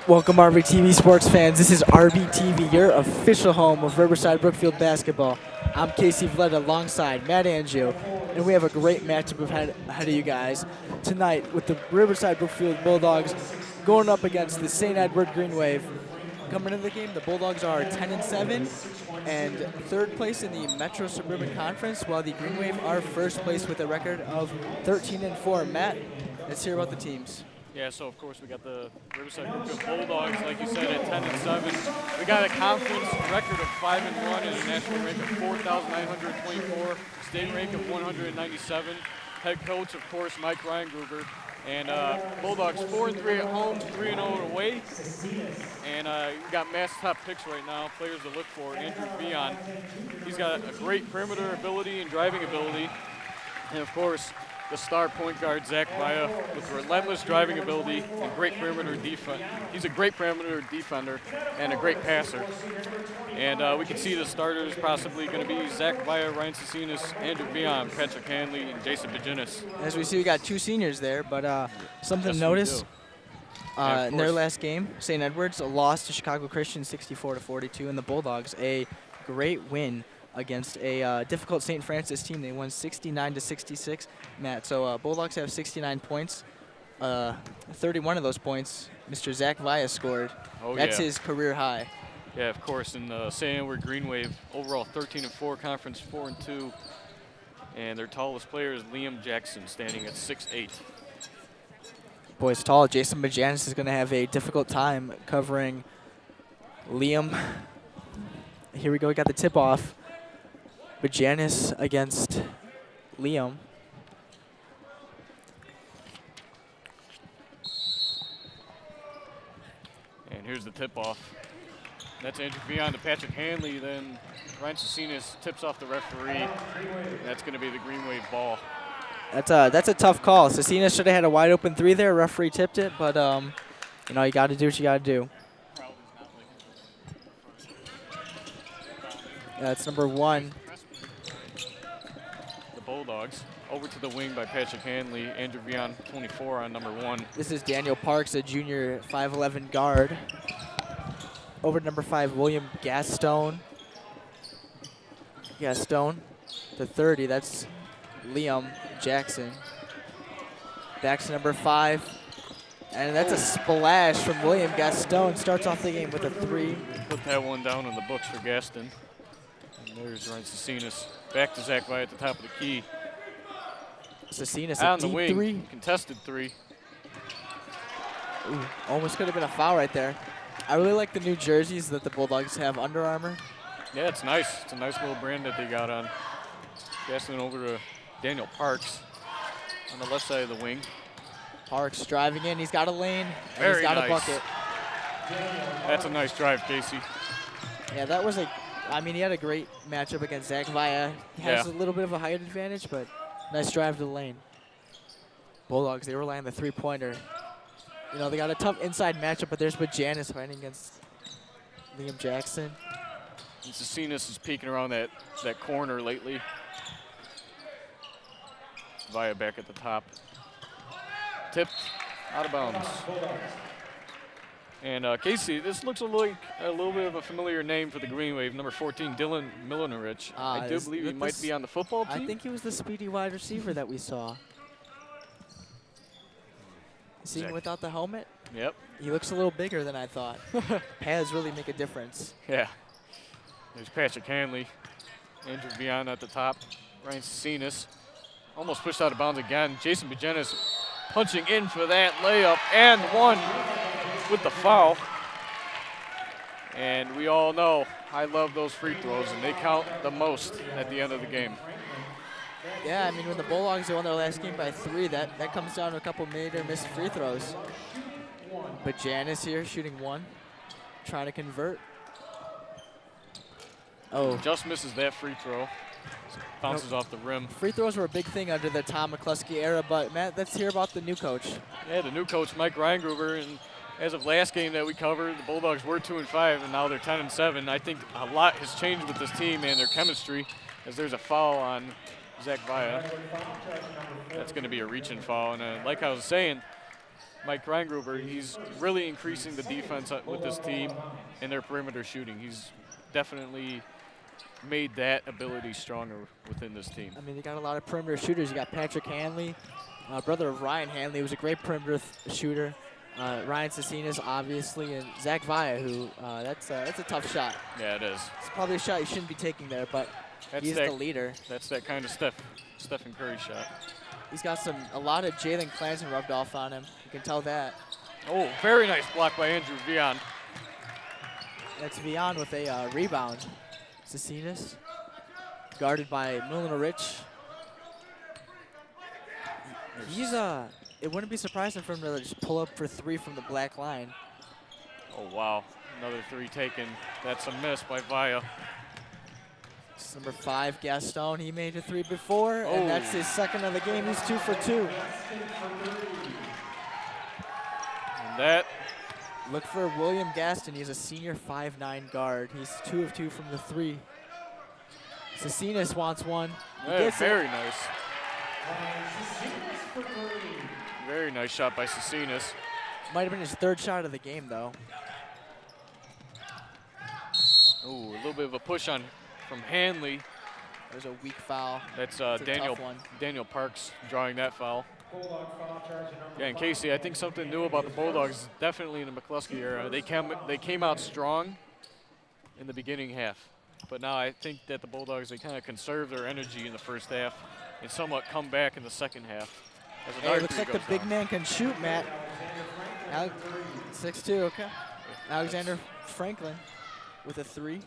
Welcome, RBTV sports fans. This is RBTV, your official home of Riverside Brookfield basketball. I'm Casey Vleta alongside Matt Angio, and we have a great matchup ahead of you guys tonight with the Riverside Brookfield Bulldogs going up against the St. Edward Green Wave. Coming into the game, the Bulldogs are 10-7 and third place in the Metro Suburban Conference, while the Green Wave are first place with a record of 13-4. Matt, let's hear about the teams. Yeah, so of course we got the Riverside Brookfield Bulldogs, like you said, at 10-7. We got a conference record of 5-1 and a national rank of 4,924, state rank of 197. Head coach, of course, Mike Reingruber. And Bulldogs 4-3 at home, 3-0 away. And you got Matt's top picks right now, players to look for. Andrew Vion, he's got a great perimeter ability and driving ability. And of course, the star point guard, Zach Vaya, with relentless driving ability and great perimeter defense. He's a great perimeter defender and a great passer. And we can see the starters possibly going to be Zach Vaya, Ryan Cecinas, Andrew Vion, Patrick Hanley, and Jason Baginis. As we see, we got two seniors there, but something to notice. In their last game, St. Edwards lost to Chicago Christian 64-42, and the Bulldogs a great win against a difficult St. Francis team. They won 69-66, Matt. So Bulldogs have 69 points. 31 of those points, Mr. Zach Vaya scored. Oh, That's yeah. his career high. Yeah, of course. In the St. Edward Green Wave, overall 13-4, conference 4-2. And their tallest player is Liam Jackson, standing at 6'8". Boy's tall. Jason Bajanis is going to have a difficult time covering Liam. Here we go. We got the tip-off. Bajanis against Liam. And here's the tip-off. That's Andrew Vion to Patrick Hanley. Then Ryan Cecinas tips off the referee. That's going to be the Green Wave ball. That's a tough call. Cecinas should have had a wide open three there. Referee tipped it, but you know, you got to do what you got to do. Yeah, that's number 1. The Bulldogs over to the wing by Patrick Hanley. Andrew Vion, 24 on number 1. This is Daniel Parks, a junior 5'11" guard. Over to number 5, William Gaston. Gaston to 30. That's Liam Jackson. Back to number 5. And that's a splash from William Gaston. Starts off the game with a 3. Put that one down in the books for Gaston. And there's Ryan Cecinas. Back to Zach Vaya at the top of the key. Cecinas On a the deep wing, 3. contested 3. Ooh, almost could have been a foul right there. I really like the new jerseys that the Bulldogs have, Under Armour. Yeah, it's nice. It's a nice little brand that they got on. Gaston over to Daniel Parks on the left side of the wing. Parks driving in. He's got a lane, and Very he's got nice. a bucket. That's a nice drive, Casey. Yeah, that was I mean, he had a great matchup against Zach Vaya. He has Yeah. a little bit of a height advantage, but nice drive to the lane. Bulldogs, they rely on the three-pointer. You know, they got a tough inside matchup, but there's Bajanis fighting against Liam Jackson. And Cecinas is peeking around that corner lately. Vaya back at the top. Tipped out of bounds. And Casey, this looks like a little bit of a familiar name for the Green Wave, number 14, Dylan Milenerich. I do believe he might be on the football team. I think he was the speedy wide receiver that we saw. Seeing him without the helmet, Yep. he looks a little bigger than I thought. Pads really make a difference. Yeah. There's Patrick Hanley. Andrew Vion at the top. Ryan Cecinas almost pushed out of bounds again. Jason Bajanis punching in for that layup and one with the foul. And we all know I love those free throws, and they count the most at the end of the game. Yeah, I mean, when the Bulldogs won their last game by 3, that comes down to a couple made or missed free throws. But Janice here shooting 1, trying to convert. Oh. Just misses that free throw. Bounces off the rim. Free throws were a big thing under the Tom McCluskey era, but Matt, let's hear about the new coach. Yeah, the new coach, Mike Reingruber, and as of last game that we covered, the Bulldogs were 2-5, and now they're 10-7. I think a lot has changed with this team and their chemistry, as there's a foul on Zach Vaya. That's going to be a reach-in foul. And like I was saying, Mike Reingruber, he's really increasing the defense with this team and their perimeter shooting. He's definitely made that ability stronger within this team. I mean, they got a lot of perimeter shooters. You got Patrick Hanley, brother of Ryan Hanley, who's a great perimeter shooter. Ryan Cecinas, obviously, and Zach Villa, who that's a tough shot. Yeah, it is. It's probably a shot you shouldn't be taking there, but he's the leader. That's that kind of Stephen Curry shot. He's got a lot of Jalen Clanson rubbed off on him. You can tell that. Oh, very nice block by Andrew Vion. That's Vion with a rebound. Cecinas, guarded by Milner Rich. It wouldn't be surprising for him to just pull up for 3 from the black line. Oh, wow. Another 3 taken. That's a miss by Villa. It's number 5, Gaston. He made a 3 before, and that's his second of the game. He's 2 for 2. And that. Look for William Gaston. He's a senior 5'9" guard. He's 2 of 2 from the 3. Cecinas wants one. Very nice. Very nice shot by Cecinas. Might have been his 3rd shot of the game, though. Ooh, a little bit of a push on from Hanley. There's a weak foul. That's Daniel Parks drawing that foul. Yeah, and Casey, I think something new about the Bulldogs, definitely in the McCluskey era, they came out strong in the beginning half. But now I think that the Bulldogs, they kind of conserve their energy in the first half and somewhat come back in the second half. Hey, looks like the big man can shoot, Matt. 6'2", okay. Alexander Franklin with a 3.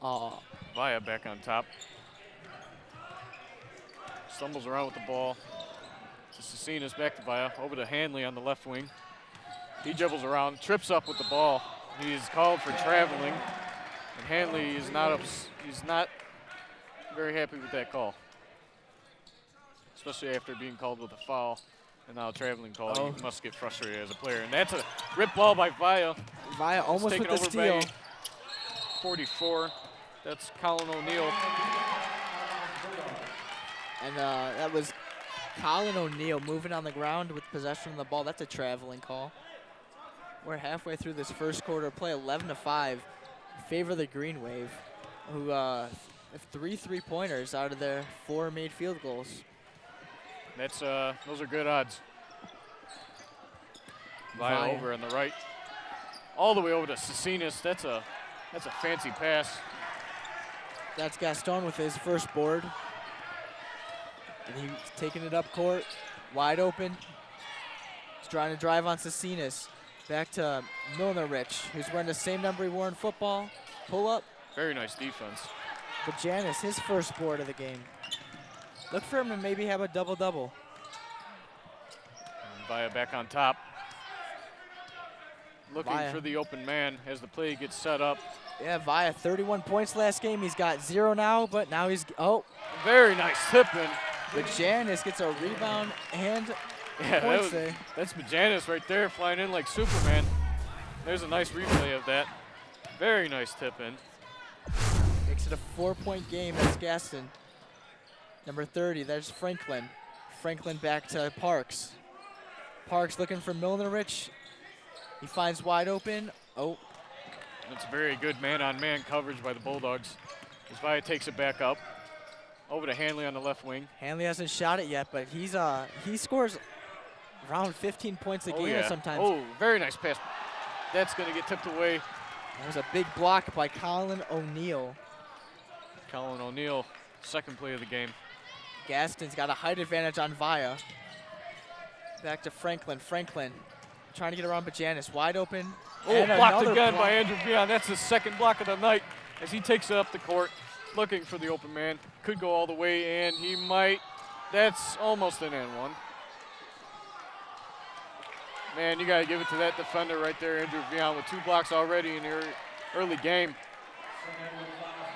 Villa back on top. Stumbles around with the ball. To Cecinas, back to Villa, over to Hanley on the left wing. He dribbles around, trips up with the ball. He's called for traveling, and Hanley is he's not very happy with that call, especially after being called with a foul and now a traveling call. He must get frustrated as a player, and that's a rip ball by Villa. Villa almost with the steal. 44. That's Colin O'Neill. And that was Colin O'Neill moving on the ground with possession of the ball. That's a traveling call. We're halfway through this first quarter play, 11-5. Favor the Green Wave, who have 3 3-pointers out of their 4 made field goals. That's those are good odds. Villa over on the right, all the way over to Cecinas. That's a fancy pass. That's Gaston with his first board. And he's taking it up court, wide open. He's trying to drive on Cecinas. Back to Milner Rich, who's wearing the same number he wore in football. Pull up. Very nice defense. But Janice, his first board of the game. Look for him to maybe have a double-double. Villa back on top. Looking for the open man as the play gets set up. Yeah, Villa, 31 points last game. He's got 0 now, but now he's, Very nice tip-in. But Janice gets a rebound and points there. That's Janice right there, flying in like Superman. There's a nice replay of that. Very nice tip-in. Makes it a 4-point game. That's Gaston. Number 30, there's Franklin. Franklin back to Parks. Parks looking for Milner Rich. He finds wide open. That's a very good man-on-man coverage by the Bulldogs. As Villa takes it back up. Over to Hanley on the left wing. Hanley hasn't shot it yet, but he scores around 15 points a game sometimes. Oh, very nice pass. That's going to get tipped away. That was a big block by Colin O'Neill. Colin O'Neill, second play of the game. Gaston's got a height advantage on Villa. Back to Franklin. Franklin trying to get around Bajanis. Wide open. Oh, blocked again by Andrew Vion. That's his second block of the night as he takes it up the court, looking for the open man. Could go all the way, and he might. That's almost an and one. Man, you got to give it to that defender right there, Andrew Vion, with 2 blocks already in the early game.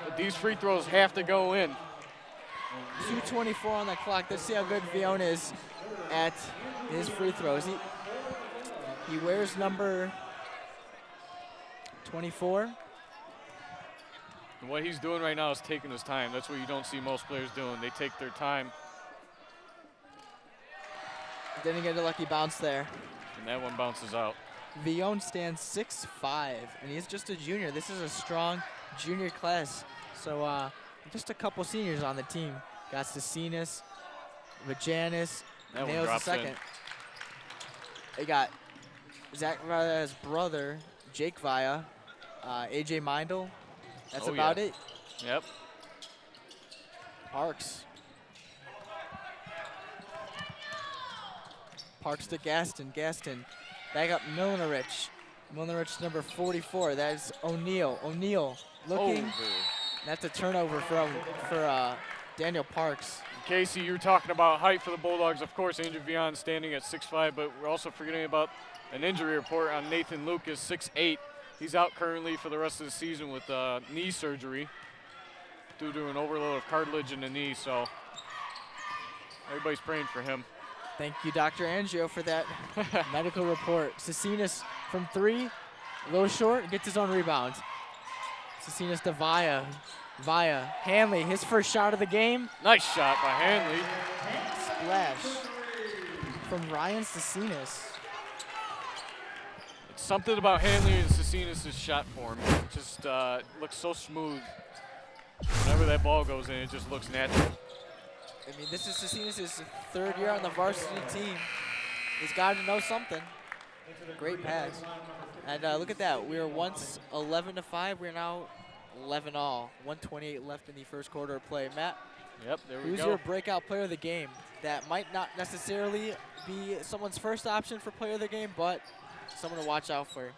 But these free throws have to go in. 2:24 on the clock. Let's see how good Vion is at his free throws. He wears number 24. And what he's doing right now is taking his time. That's what you don't see most players doing. They take their time. Didn't get a lucky bounce there. And that one bounces out. Villon stands 6'5", and he's just a junior. This is a strong junior class. So just a couple seniors on the team. Got Cecinas, Vajanis, That one nails the drops second. in. They got Zach Vaya's brother, Jake Vaya, AJ Mindel. That's Oh, about yeah. it. Yep. Parks. Parks to Gaston. Gaston back up Milnerich. Milnerich number 44. That's O'Neal. O'Neal looking. Over. That's a turnover for Daniel Parks. Casey, you were talking about height for the Bulldogs. Of course, Andrew Villon standing at 6'5", but we're also forgetting about an injury report on Nathan Lucas, 6'8". He's out currently for the rest of the season with knee surgery due to an overload of cartilage in the knee, so everybody's praying for him. Thank you, Dr. Angio, for that medical report. Cecinas from 3, a little short, gets his own rebound. Cecinas to Vaya. Vaya, Hanley, his first shot of the game. Nice shot by Hanley. Splash from Ryan Cecinas. It's something about Hanley and Cecinas' shot form. It just looks so smooth. Whenever that ball goes in, it just looks natural. I mean, this is Cecinas' 3rd year on the varsity team. He's got to know something. Great pass. And look at that. We were once 11-5. We're now 11-all. 1:28 left in the first quarter of play. Matt, Yep, there we who's go. your breakout player of the game? That might not necessarily be someone's first option for player of the game, but someone to watch out for.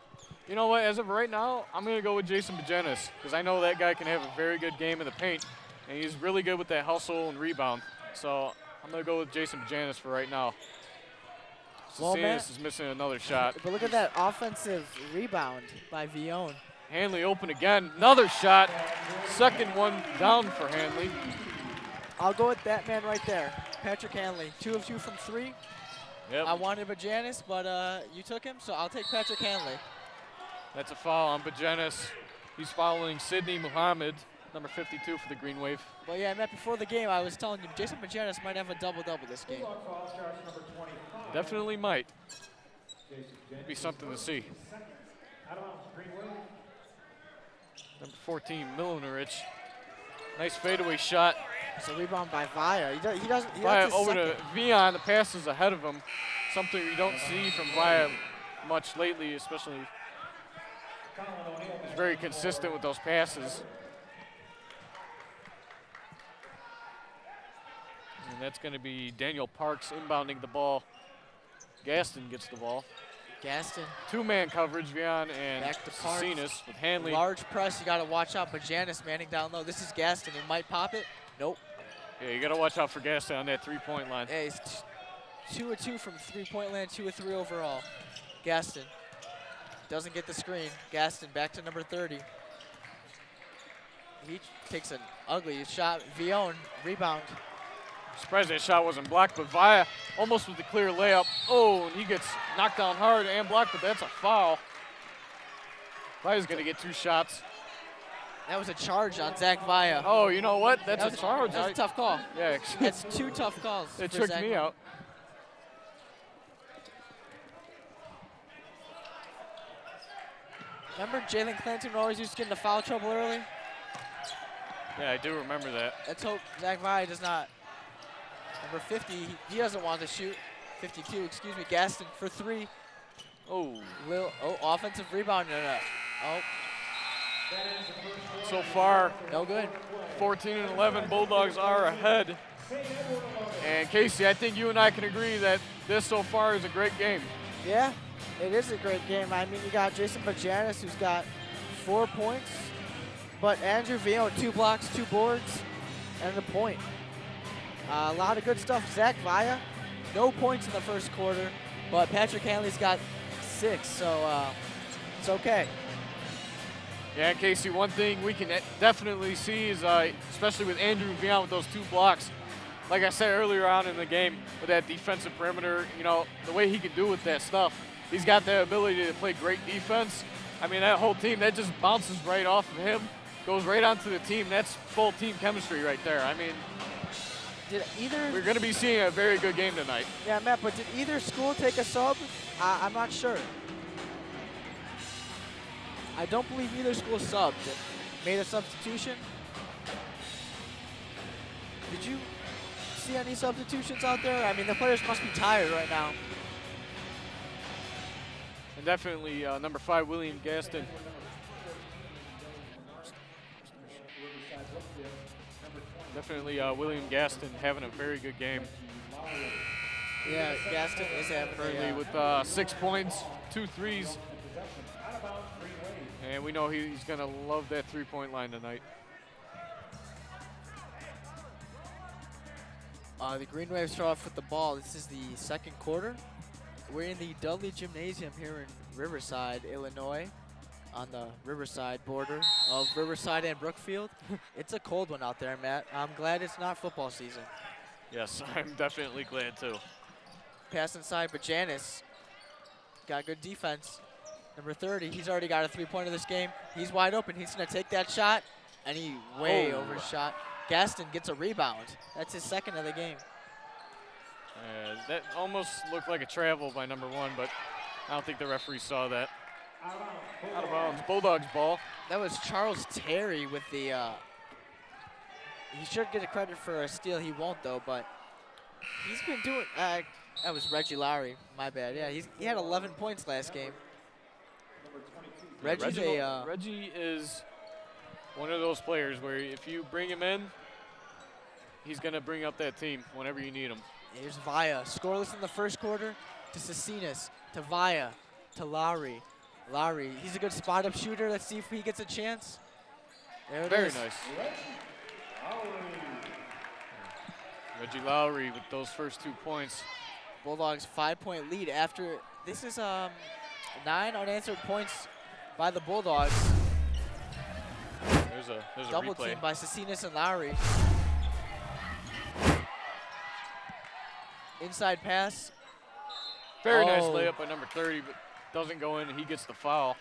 You know what, as of right now, I'm going to go with Jason Bajanis because I know that guy can have a very good game in the paint, and he's really good with that hustle and rebound. So I'm going to go with Jason Bajanis for right now. Well, Cecinas is missing another shot. But look at that offensive rebound by Villon. Hanley open again, another shot. Second one down for Hanley. I'll go with that man right there, Patrick Hanley. 2 of 2 from 3. Yep, I wanted Bajanis, but you took him, so I'll take Patrick Hanley. that's a foul on Bajanis. He's following Sidney Muhammad, number 52 for the Green Wave. Well, yeah, Matt, before the game, I was telling you, Jason Bajanis might have a double-double this game. Definitely might. Be something to see. Number 14, Milnerich. Nice fadeaway shot. It's a rebound by Vaya. He doesn't. Vaya that's his over second. to Villon. The pass is ahead of him. Something we don't see from Vaya much lately, especially. He's very consistent with those passes. And that's going to be Daniel Parks inbounding the ball. Gaston gets the ball. Gaston. 2-man coverage, Villon and Back to Parks. Cecinas with Hanley. Large press. You got to watch out. Bajanis manning down low. This is Gaston. He might pop it. Nope. Yeah, you got to watch out for Gaston on that 3-point line. Yeah, he's 2 of 2 from 3-point land. 2 of 3 overall. Gaston doesn't get the screen. Gaston back to number 30. He takes an ugly shot. Villon rebound. Surprised that shot wasn't blocked, but Vaya almost with the clear layup. Oh, and he gets knocked down hard and blocked, but that's a foul. Vaya's going to get 2 shots. That was a charge on Zach Vaya. Oh, you know what? That's that a charge. That's a tough call. Yeah, That's 2 tough calls. it for tricked Zach me Vaya. out. Remember Jalen Clanton always used to get into foul trouble early? Yeah, I do remember that. Let's hope Zach Vaya does not. Number 50, he doesn't want to shoot. 52, excuse me, Gaston for 3. Oh, Offensive rebound. Oh, so far, no good. 14-11, Bulldogs are ahead. And Casey, I think you and I can agree that this so far is a great game. Yeah, it is a great game. I mean, you got Jason Bajanis, who's got 4 points, but Andrew Villon, 2 blocks, 2 boards, and a point. A lot of good stuff. Zach Vaya, no points in the first quarter, but Patrick Hanley's got 6, so it's okay. Yeah, Casey, one thing we can definitely see is, especially with Andrew Villon with those 2 blocks, like I said earlier on in the game, with that defensive perimeter, you know, the way he can do with that stuff, he's got the ability to play great defense. I mean, that whole team, that just bounces right off of him, goes right onto the team. That's full team chemistry right there. I mean, Did either? We're going to be seeing a very good game tonight. Yeah, Matt. But did either school take a sub? I'm not sure. I don't believe either school subbed. Made a substitution. Did you see any substitutions out there? I mean, the players must be tired right now. And definitely number 5, William Gaston. Definitely William Gaston having a very good game. Yeah, Gaston is having Currently with 6 points, 2 threes. And we know he's going to love that three-point line tonight. The Green Waves start off with the ball. This is the second quarter. We're in the Dudley Gymnasium here in Riverside, Illinois, on the Riverside border of Riverside and Brookfield. It's a cold one out there, Matt. I'm glad it's not football season. Yes, I'm definitely glad too. Pass inside, but Janis got good defense. Number 30, he's already got a three-pointer this game. He's wide open. He's going to take that shot, and he way overshot. Gaston gets a rebound. That's his second of the game. That almost looked like a travel by number 1, but I don't think the referee saw that. Out of bounds. Bulldogs ball. That was Charles Terry with the. He should get a credit for a steal. He won't though, but he's been doing. That was Reggie Lowry. My bad. Yeah, he had 11 points last game. Reggie is one of those players where if you bring him in, he's going to bring up that team whenever you need him. Here's Vaya. Scoreless in the first quarter to Cecinas, to Vaya, to Lowry. Lowry, he's a good spot-up shooter. Let's see if he gets a chance. There it is. Very nice. Reggie Lowry with those first 2 points. Bulldogs 5-point lead after this is 9 unanswered points by the Bulldogs. There's a double replay. team by Cecinas and Lowry. Inside pass. Very nice layup by number 30, but doesn't go in. He gets the foul.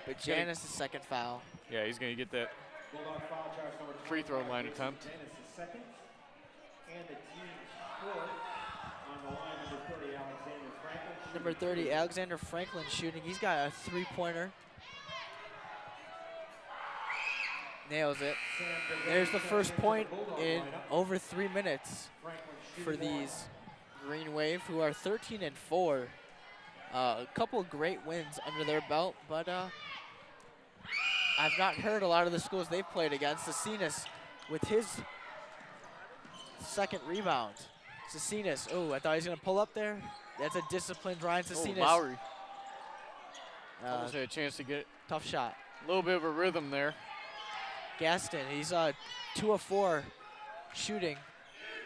But Janis' second foul. Yeah, he's going to get that free throw line attempt. Number 30, Alexander Franklin shooting. He's got a three-pointer. Nails it. There's the first point in over 3 minutes for these Green Wave, who are 13-4. A couple of great wins under their belt, but I've not heard a lot of the schools they've played against. Cecinas with his second rebound. Cecinas, oh, I thought he was going to pull up there. That's a disciplined Ryan Cecinas. Lowry. Almost had a chance to get tough shot. A little bit of a rhythm there. Gaston, he's 2 of 4 shooting,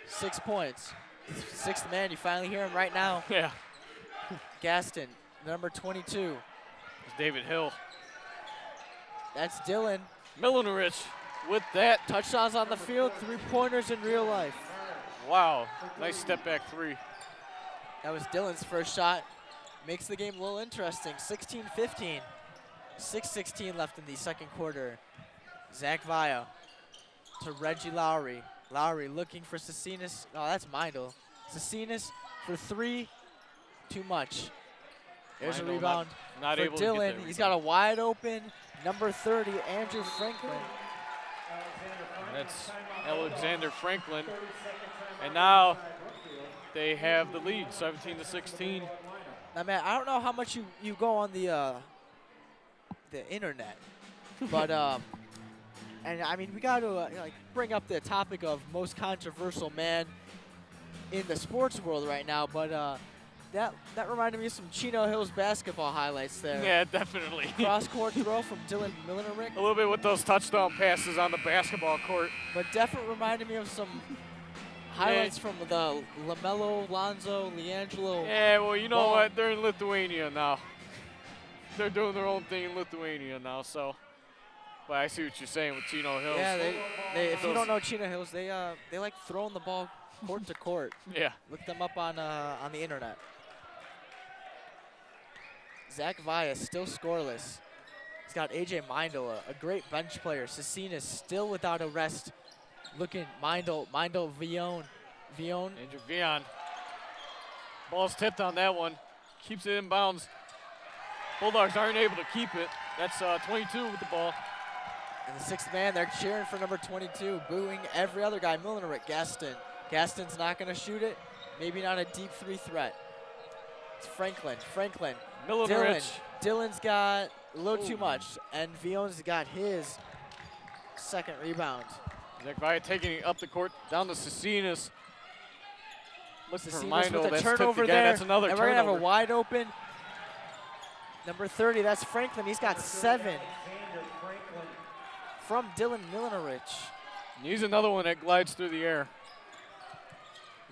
6 points. Sixth man, you finally hear him right now. Yeah. Gaston, number 22. It's David Hill. That's Dylan. Milinarich with that. Touchdowns on the field, 3-pointers in real life. Wow, nice step back 3. That was Dylan's first shot. Makes the game a little interesting. 16-15. 6:16 left in the second quarter. Zach Vaya to Reggie Lowry. Lowry looking for Cecinas. Oh, that's Mindel. Cecinas for 3. Too much. There's Mindel a rebound not for able Dylan. To get He's got a wide open number 30, Andrew Franklin. That's Alexander Franklin. And now they have the lead, 17-16. Now, man, I don't know how much you go on the internet, but and I mean we got to like bring up the topic of most controversial man in the sports world right now. But that reminded me of some Chino Hills basketball highlights there. Yeah, definitely. Cross-court throw from Dylan Milinaric. A little bit with those touchdown passes on the basketball court. But definitely reminded me of some highlights from the LaMelo, Lonzo, Leangelo. Yeah, well, you know what? They're in Lithuania now. They're doing their own thing in Lithuania now, so. But I see what you're saying with Chino Hills. Yeah, they if you don't know Chino Hills, they like throwing the ball court to court. Yeah. Look them up on the internet. Zach Vaya still scoreless. He's got AJ Mindel, a great bench player. Cecinas still without a rest. Looking Mindel Vione Vion. Andrew Vion. Ball's tipped on that one. Keeps it in bounds. Bulldogs aren't able to keep it. That's 22 with the ball. And the sixth man, they're cheering for number 22, booing every other guy. Milner at Gaston. Gaston's not going to shoot it. Maybe not a deep three threat. It's Franklin. Milner. Dylan's got a little too much, and Vion's got his second rebound. Zach Via taking it up the court, down to Cecinas. Looking for Cecinas Mindel. with a That's turnover tipped again. there. That's another and we're turnover. going to have a wide open number 30. That's Franklin. He's got 7 from Dylan Milnerich. He's another one that glides through the air.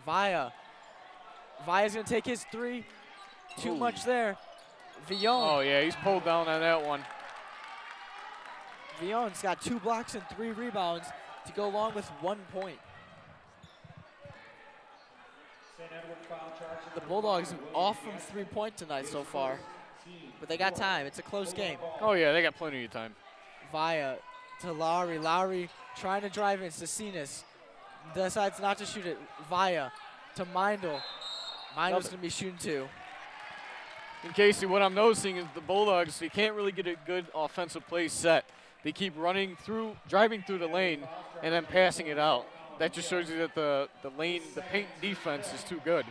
Via's going to take his 3. Too much there. Vion. Oh, yeah, he's pulled down on that one. Vion's got 2 blocks and 3 rebounds to go along with 1 point. The Bulldogs off from 3-point tonight so far, but they got time. It's a close game. Oh, yeah, they got plenty of time. Via to Lowry. Lowry trying to drive in. Cecinas decides not to shoot it. Via to Mindel. Mindel's going to be shooting 2. And Casey, what I'm noticing is the Bulldogs, they can't really get a good offensive play set. They keep running through, driving through the lane, and then passing it out. That just shows you that the paint defense is too good.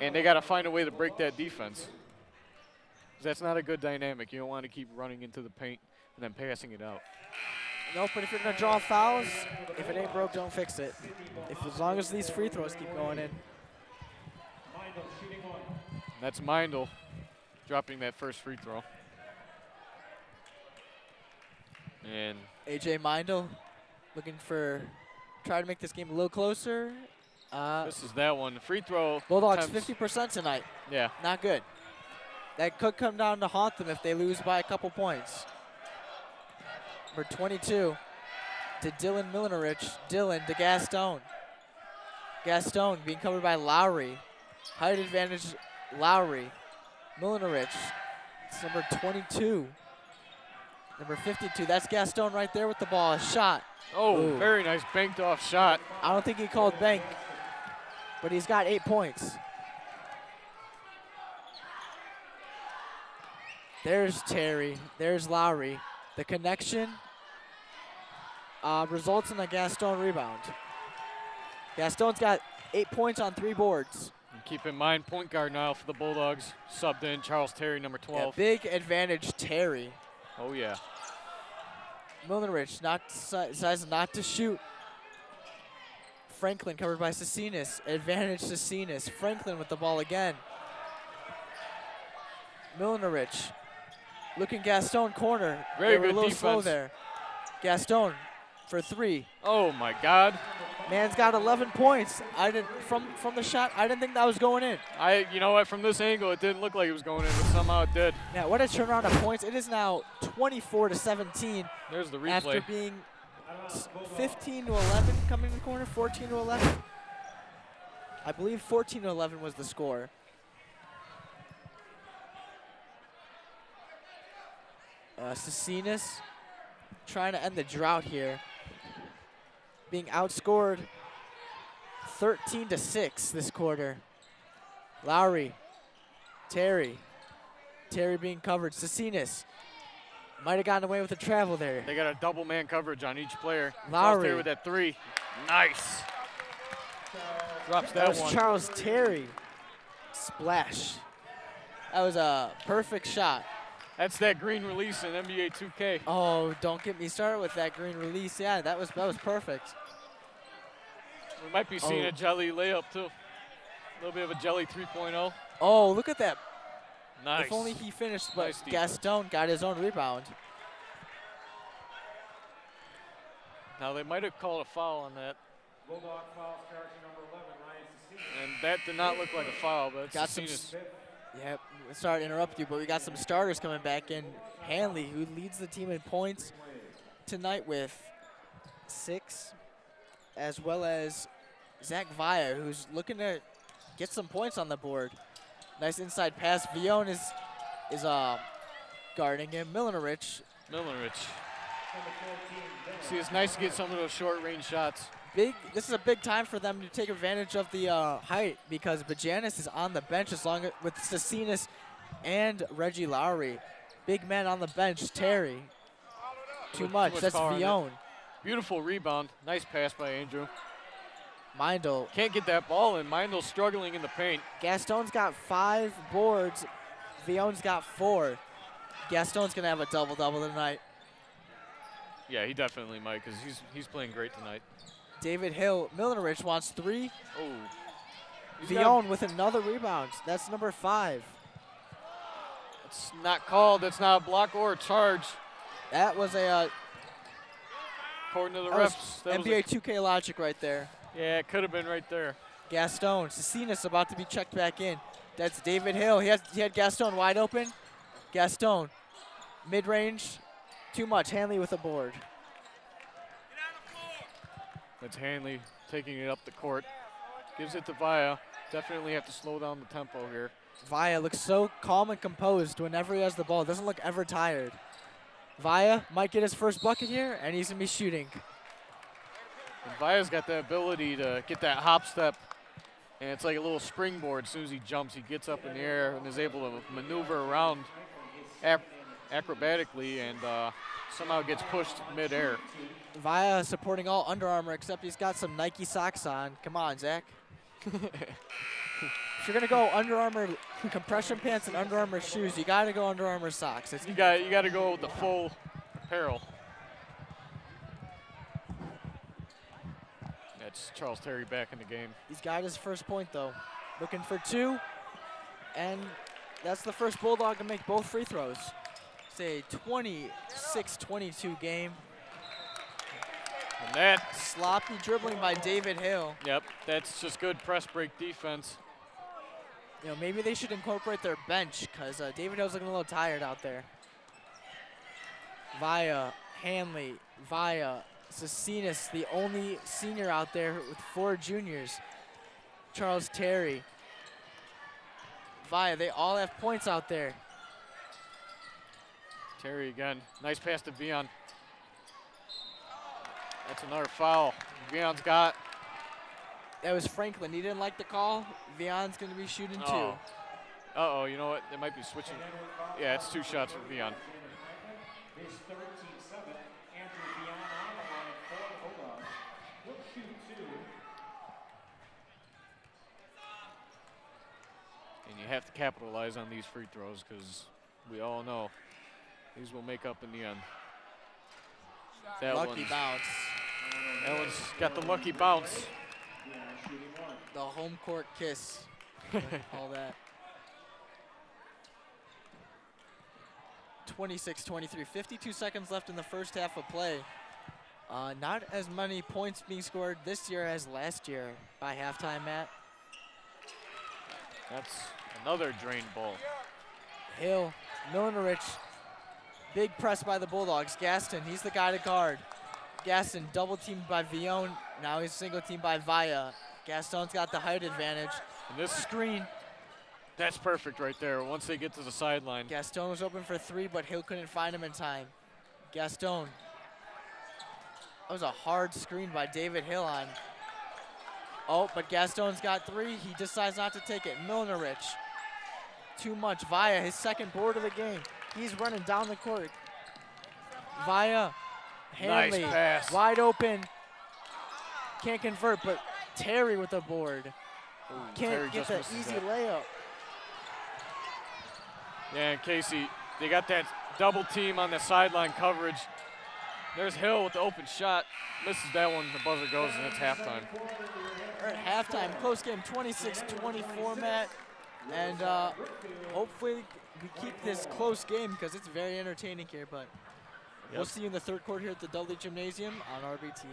And they got to find a way to break that defense. That's not a good dynamic. You don't want to keep running into the paint and then passing it out. Nope, but if you're going to draw fouls, if it ain't broke, don't fix it. As long as these free throws keep going in. That's Mindel dropping that first free throw. And AJ Mindel looking for, try to make this game a little closer. This is that one. The free throw. Bulldogs attempts. 50% tonight. Yeah. Not good. That could come down to haunt them if they lose by a couple points. Number 22 to Dylan Milnerich. Dylan to Gaston. Gaston being covered by Lowry. Height advantage, Lowry. Milnerich. It's number 22. Number 52. That's Gaston right there with the ball. A shot. Oh, Ooh. very nice banked off shot. I don't think he called bank, but he's got 8 points. There's Terry. There's Lowry. The connection results in a Gaston rebound. Gaston's got 8 points on 3 boards. And keep in mind, point guard now for the Bulldogs. Subbed in Charles Terry, number 12. Yeah, big advantage, Terry. Oh, yeah. Milnerich decides not to shoot. Franklin covered by Cecinas. Advantage Cecinas. Franklin with the ball again. Milnerich. Looking Gaston corner. Very They were good a little defense. slow there. Gaston for 3. Oh, my God. Man's got 11 points. I didn't from the shot. I didn't think that was going in. You know what? From this angle, it didn't look like it was going in, but somehow it did. Yeah, what a turnaround of points. It is now 24-17 There's the replay. after being 15 to 11 coming in the corner, 14 to 11. I believe 14 to 11 was the score. Cecinas trying to end the drought here. Being outscored 13-6 this quarter. Lowry, Terry being covered. Cecinas might have gotten away with the travel there. They got a double man coverage on each player. Lowry. Charles Terry with that 3. Nice. Drops That that was one. Charles Terry. Splash. That was a perfect shot. That's that green release in NBA 2K. Oh, don't get me started with that green release. Yeah, that was perfect. We might be seeing Oh. a jelly layup, too. A little bit of a jelly 3.0. Oh, look at that. Nice. If only he finished, but Nice defense. Gaston got his own rebound. Now, they might have called a foul on that. Bulldog foul charge number 11, Ryan Cecinas. And that did not look like a foul, but Got some. Cecinas. Yep. Sorry to interrupt you, but we got some starters coming back in. Hanley, who leads the team in points tonight with 6, as well as Zach Via, who's looking to get some points on the board. Nice inside pass. Vion is guarding him. Milnerich. See, it's nice to get some of those short-range shots. This is a big time for them to take advantage of the height because Bajanis is on the bench as long as with Cecinas and Reggie Lowry. Big man on the bench, Terry. Too much. That's power on it. Vion. Beautiful rebound. Nice pass by Andrew. Mindel. Can't get that ball in. Mindel's struggling in the paint. Gaston's got 5 boards. Vion's got 4. Gaston's going to have a double-double tonight. Yeah, he definitely might because he's playing great tonight. David Hill. Milnerich wants 3. Oh. Vion with another rebound. That's number 5. It's not called. That's not a block or a charge. That was a According to the that was refs. That NBA 2K logic right there. Yeah, it could have been right there. Gaston. Cecinas about to be checked back in. That's David Hill. He had Gaston wide open. Gaston. Mid-range. Too much. Hanley with a board. That's Hanley taking it up the court. Gives it to Vaya. Definitely have to slow down the tempo here. Vaya looks so calm and composed whenever he has the ball. Doesn't look ever tired. Vaya might get his first bucket here, and he's going to be shooting. And Vaya's got the ability to get that hop step, and it's like a little springboard. As soon as he jumps, he gets up in the air and is able to maneuver around acrobatically and somehow gets pushed midair. Vaya supporting all Under Armour, except he's got some Nike socks on. Come on, Zach. If you're going to go Under Armour compression pants and Under Armour shoes, you got to go Under Armour socks. You got to go with the full apparel. That's Charles Terry back in the game. He's got his first point, though. Looking for 2, and that's the first Bulldog to make both free throws. It's a 26-22 game. And that Sloppy dribbling by David Hill. Yep, that's just good press break defense. You know, maybe they should incorporate their bench because David Hill's looking a little tired out there. Vaya, Hanley, Vaya, Cecinas, the only senior out there with 4 juniors. Charles Terry. Vaya, they all have points out there. Terry again, nice pass to Vion. That's another foul. Vion's got. That was Franklin. He didn't like the call. Vion's going to be shooting 2. Uh-oh, you know what? They might be switching. Yeah, it's 2 shots for Vion. His third team 7, Andrew Vion on the line for the Bulldogs. Will shoot 2. And you have to capitalize on these free throws because we all know these will make up in the end. Lucky bounce. That one's got the lucky bounce. The home court kiss. All that. 26-23. 52 seconds left in the first half of play. Not as many points being scored this year as last year by halftime, Matt. That's another drained ball. Hill, Milnerich. Big press by the Bulldogs. Gaston, he's the guy to guard. Gaston double teamed by Vion. Now he's single teamed by Vaya. Gaston's got the height advantage. And this Screen. That's perfect right there. Once they get to the sideline. Gaston was open for 3, but Hill couldn't find him in time. Gaston. That was a hard screen by David Hill on. Oh, but Gaston's got 3. He decides not to take it. Milnerich. Too much. Vaya, his second board of the game. He's running down the court. Vaya. Hanley. Nice pass. Wide open. Can't convert, but Terry with the board. Ooh, Can't Terry get just the misses easy that. layup. Yeah, and Casey, they got that double team on the sideline coverage. There's Hill with the open shot. Misses that one, the buzzer goes, and it's halftime. We're at halftime, close game, 26-24, Matt. And hopefully we keep this close game because it's very entertaining here. But we'll see you in the third quarter here at the Dudley Gymnasium on RBTV.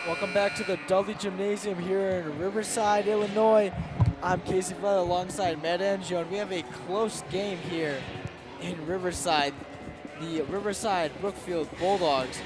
Welcome back to the Dudley Gymnasium here in Riverside, Illinois. I'm Casey Villa alongside Matt Angio, and we have a close game here in Riverside. The Riverside Brookfield Bulldogs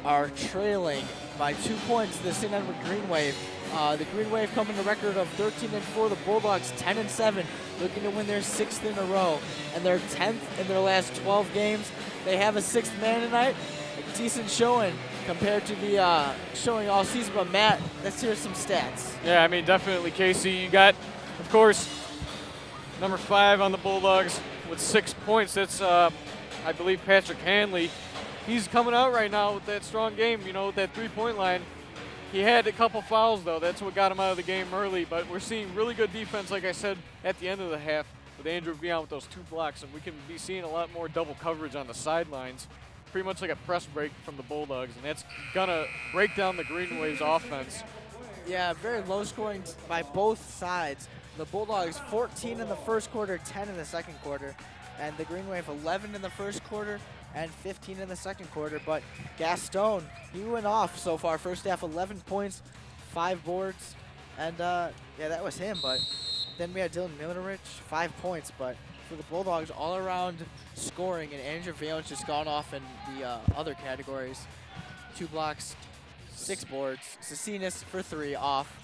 are trailing by 2 points to the St. Edward Green Wave. The Green Wave coming to a record of 13-4. The Bulldogs 10-7, looking to win their 6th in a row, and their 10th in their last 12 games. They have a 6th man tonight. A decent showing compared to the showing all season. But Matt, let's hear some stats. Yeah, I mean, definitely, Casey. You got, of course, number 5 on the Bulldogs with 6 points. That's, I believe, Patrick Hanley. He's coming out right now with that strong game, you know, with that three-point line. He had a couple fouls, though. That's what got him out of the game early. But we're seeing really good defense, like I said, at the end of the half with Andrew Vion with those 2 blocks. And we can be seeing a lot more double coverage on the sidelines, pretty much like a press break from the Bulldogs. And that's going to break down the Green Wave's offense. Yeah, very low scoring by both sides. The Bulldogs 14 in the first quarter, 10 in the second quarter. And the Green Wave 11 in the first quarter and 15 in the second quarter. But Gaston, he went off so far. First half, 11 points, 5 boards. And yeah, that was him. But then we had Dylan Milnerich, 5 points. But for the Bulldogs, all around scoring. And Andrew Vion's just gone off in the other categories. 2 blocks, 6 boards. Cecinas for 3 off.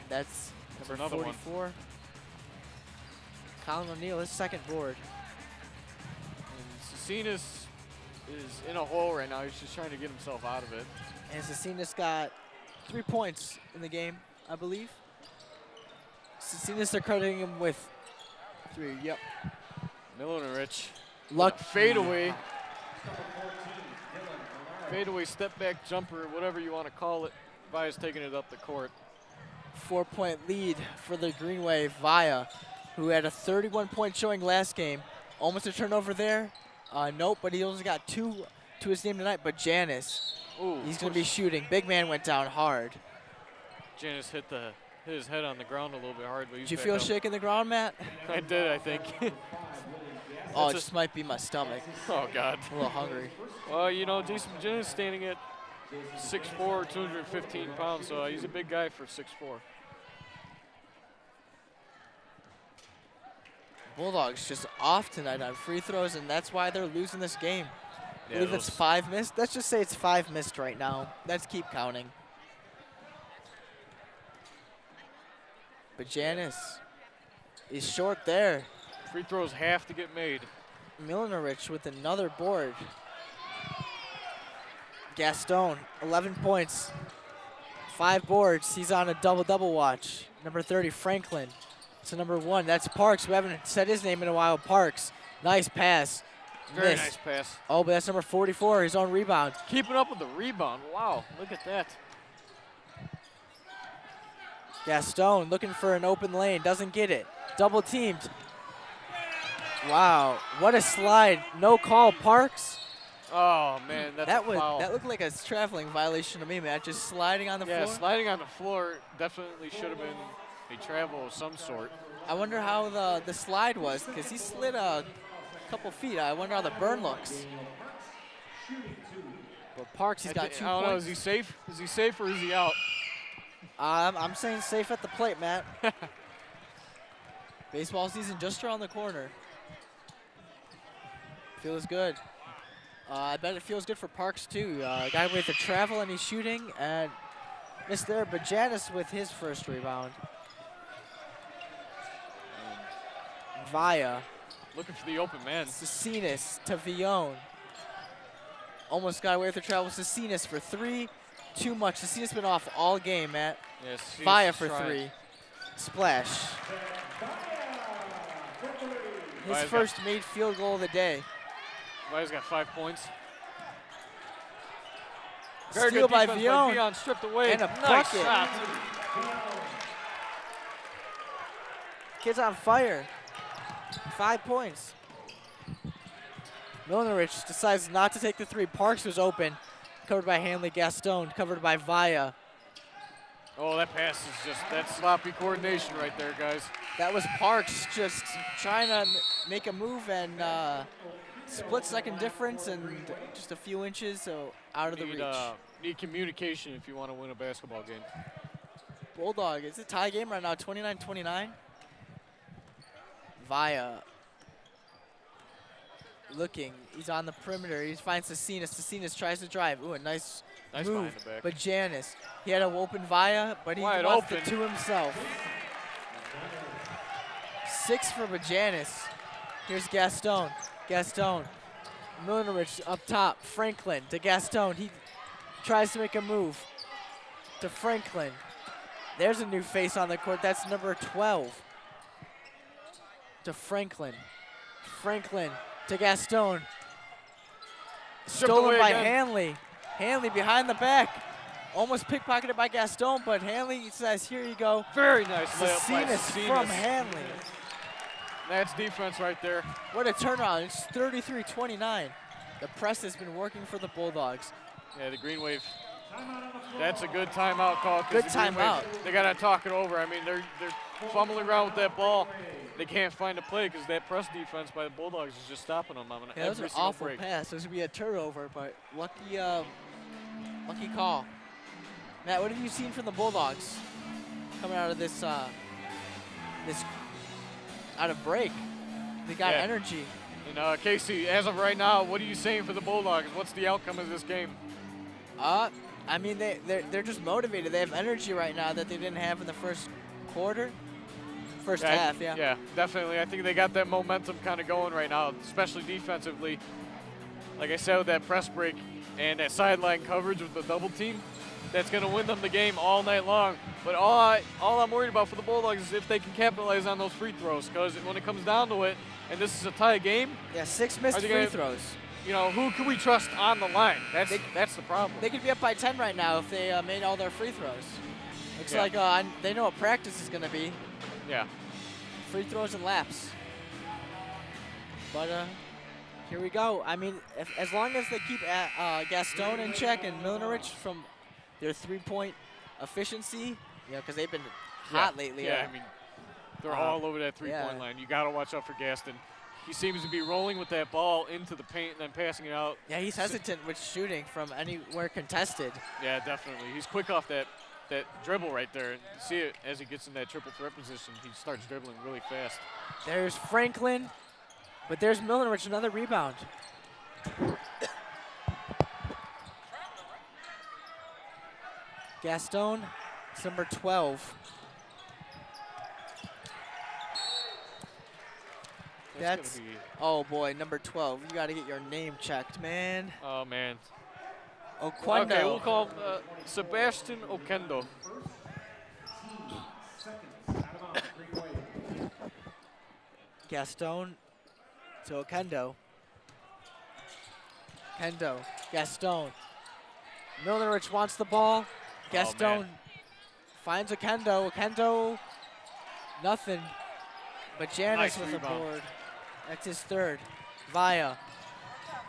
That's number 44. One. Colin O'Neill, his second board. Cecinas is in a hole right now. He's just trying to get himself out of it. And Cecinas got 3 points in the game, I believe. Cecinas are crediting him with 3, yep. Milnerich. Luck fadeaway. Fadeaway step back jumper, whatever you want to call it. Via's taking it up the court. 4-point lead for the Green Wave. Via, who had a 31-point showing last game. Almost a turnover there. Nope, but he only got 2 to his name tonight. But Janis, he's going to be shooting. Big man went down hard. Janis hit his head on the ground a little bit hard. But did you feel shaking the ground, Matt? I did, I think. Oh, it just might be my stomach. Oh, God. I'm a little hungry. Well, you know, Jason Janis standing at 6'4", 215 pounds, so he's a big guy for 6'4". Bulldogs just off tonight on free throws, and that's why they're losing this game. Yeah, I believe it's 5 missed. Let's just say it's 5 missed right now. Let's keep counting. But Janis is short there. Free throws have to get made. Milnerich with another board. Gaston, 11 points, 5 boards. He's on a double-double watch. Number 30, Franklin. To number 1, that's Parks. We haven't said his name in a while. Parks, nice pass. Very nice pass. Oh, but that's number 44, his own rebound. Keeping up with the rebound. Wow, look at that. Gaston looking for an open lane, doesn't get it. Double teamed. Wow, what a slide. No call, Parks. Oh, man, that's a foul. That looked like a traveling violation to me, man. Just sliding on the floor. Yeah, sliding on the floor definitely should have been a travel of some sort. I wonder how the slide was, because he slid a couple feet. I wonder how the burn looks. But Parks, he's got 2 points. I don't know, is he safe? Is he safe or is he out? I'm saying safe at the plate, Matt. Baseball season just around the corner. Feels good. I bet it feels good for Parks, too. Guy with the travel, and he's shooting, and missed there. But Janis with his first rebound. Via. Looking for the open man. Cecinas to Vion. Almost got away with the travel. Cecinas for 3. Too much. Cecinas been off all game, Matt. Yes. Via for 3. Splash. His first made field goal of the day. Via's got 5 points. Very Steal good by Vion. Vion. Stripped away. And a nice bucket. Shot. Kid's on fire. 5 points. Milnerich decides not to take the 3. Parks was open. Covered by Hanley. Gaston covered by Via. Oh, that pass is just that sloppy coordination right there, guys. That was Parks just trying to make a move, and split second difference and just a few inches so out of the reach. Need communication if you want to win a basketball game. Bulldog, it's a tie game right now, 29-29. Vaya looking, he's on the perimeter. He finds Cecinas. Cecinas tries to drive. Ooh, a nice Nice move. behind the back. But Janis, he had an open Vaya, but he Wide left open. it to himself. 6 for Bajanis. Here's Gaston. Gaston. Milnerich up top. Franklin to Gaston. He tries to make a move to Franklin. There's a new face on the court. That's number 12. To Franklin. Franklin to Gaston. Stripped Stolen away by again. Hanley. Hanley behind the back. Almost pickpocketed by Gaston, but Hanley says, here you go. Very nice layup by Cecinas from Cecinas. Hanley. That's defense right there. What a turnaround. It's 33-29. The press has been working for the Bulldogs. Yeah, the Green Wave. That's a good timeout call. 'cause Good the Green timeout. Wave, they got to talk it over. I mean, they're fumbling around with that ball. They can't find a play because that press defense by the Bulldogs is just stopping them on Yeah, that was every an single awful break. pass. There's going to be a turnover, but lucky call. Matt, what have you seen from the Bulldogs coming out of this out of break? They got Yeah. energy. And Casey, as of right now, what are you saying for the Bulldogs? What's the outcome of this game? I mean, they're just motivated. They have energy right now that they didn't have in the first quarter. First half, yeah. Yeah, definitely. I think they got that momentum kind of going right now, especially defensively. Like I said, with that press break and that sideline coverage with the double team, that's going to win them the game all night long. But all I'm worried about for the Bulldogs is if they can capitalize on those free throws, because when it comes down to it, and this is a tie game, Yeah, 6 missed Are they free gonna- throws. you know, who can we trust on the line? That's the problem. They could be up by 10 right now if they made all their free throws. Looks Yeah. like they know what practice is going to be. Yeah. Free throws and laps. But here we go. I mean, as long as they keep Gaston in check and Milnerich from their three-point efficiency, because they've been hot lately. Yeah, I mean, they're all over that three-point yeah. line. You got to watch out for Gaston. He seems to be rolling with that ball into the paint and then passing it out. Yeah, he's hesitant with shooting from anywhere contested. Yeah, definitely. He's quick off that dribble right there. And you see it as he gets in that triple threat position. He starts dribbling really fast. There's Franklin, but there's Milnerich, another rebound. Gaston, it's number 12. That's, gonna be, oh boy, number 12. You got to get your name checked, man. oh man. Oquendo. Okay, we'll call him Sebastian Okendo. Gaston to Okendo. Kendo, Gaston. Milnerich wants the ball. Gaston finds Okendo. Okendo, nothing. But Janis Nice with the rebound. board. That's his third. Vaya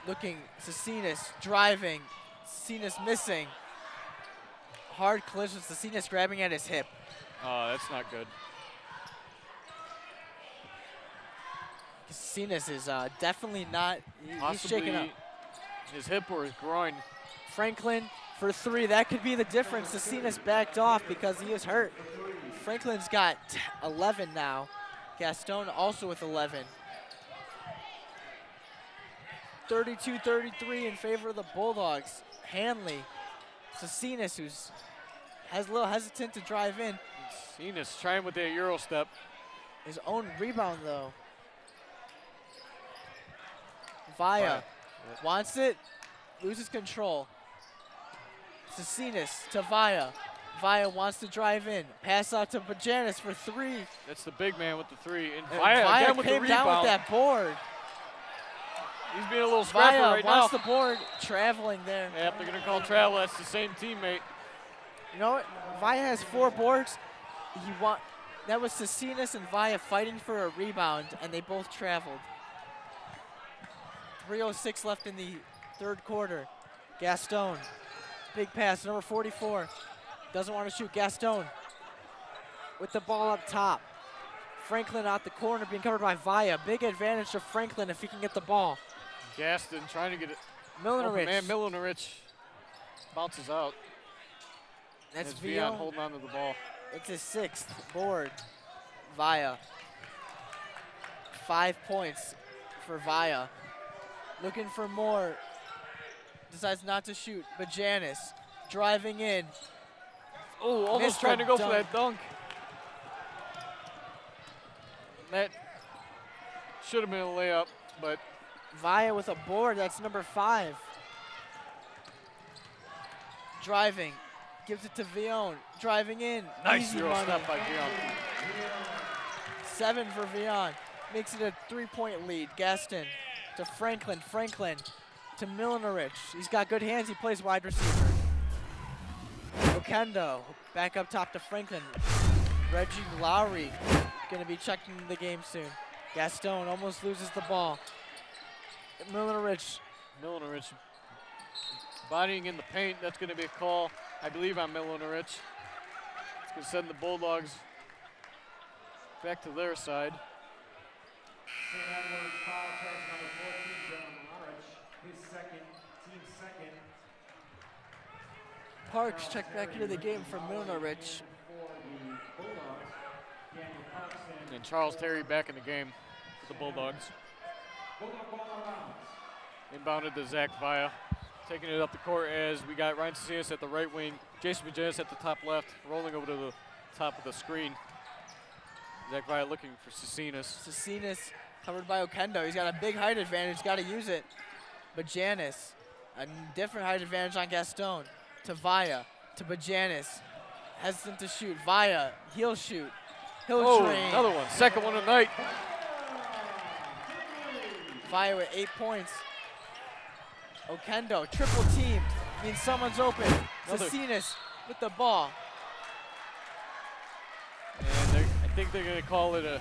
looking. Cecinas driving. Cecinas missing. Hard collision. Cecinas grabbing at his hip. Oh, that's not good. Cecinas is definitely not. He's Possibly shaking up. his hip or his groin. Franklin for three. That could be the difference. Cecinas backed off because he is hurt. Franklin's got 11 now. Gaston also with 11. 32-33 in favor of the Bulldogs. Hanley, Cecinas, who's a little hesitant to drive in. Cenas trying with that Euro step. His own rebound though. Vaya wants it, loses control. Cecinas to Vaya. Vaya wants to drive in. Pass out to Bajanis for three. That's the big man with the three. And And Vaya Vaya again with the came rebound. down with that board. He's being a little scrappy Vaya right now. wants the board, traveling there. Yep, they're going to call travel. That's the same teammate. You know what? Vaya has 4 boards. That was Cecinas and Vaya fighting for a rebound, and they both traveled. 3:06 left in the third quarter. Gaston, big pass, number 44. Doesn't want to shoot. Gaston with the ball up top. Franklin out the corner being covered by Vaya. Big advantage to Franklin if he can get the ball. Gaston trying to get it. Milnerich Man, Milnerich. bounces out. That's It's Vion Vion. holding on to the ball. It's his 6th board. Via. 5 points for Via. Looking for more. Decides not to shoot, but Janice driving in. Oh, almost Missed trying the to go for dunk. that dunk. That should have been a layup, but Via with a board, that's number 5. Driving, gives it to Vion, driving in. nice Easy zero money. step by Vion. 7 for Vion, makes it a 3-point lead. Gaston to Franklin, Franklin to Milnerich. He's got good hands, he plays wide receiver. Okendo, back up top to Franklin. Reggie Lowry, gonna be checking the game soon. Gaston almost loses the ball. Milnerich, Milnerich bodying in the paint. That's going to be a call, I believe, on Milnerich. It's going to send the Bulldogs back to their side. St. Edward's foul charge number 14, John Marich, his second, team second. Parks checked back into the game for Milnerich. For the Bulldogs, Daniel Parkson. And Charles Terry back in the game for the Bulldogs. Bulldog ball out of bounds. Inbounded to Zach Via. Taking it up the court as we got Ryan Cecinas at the right wing, Jason Majanis at the top left, rolling over to the top of the screen. Zach Via looking for Cecinas. Cecinas covered by Okendo. He's got a big height advantage, got to use it. But Janice, a different height advantage on Gaston. To Via, to Bajanis. Hesitant to shoot. Via, he'll shoot. He'll Oh, train. another one. Second one tonight. Via with 8 points. Okendo, triple team. Means someone's open. Another. Cecinas with the ball. And I think they're going to call it a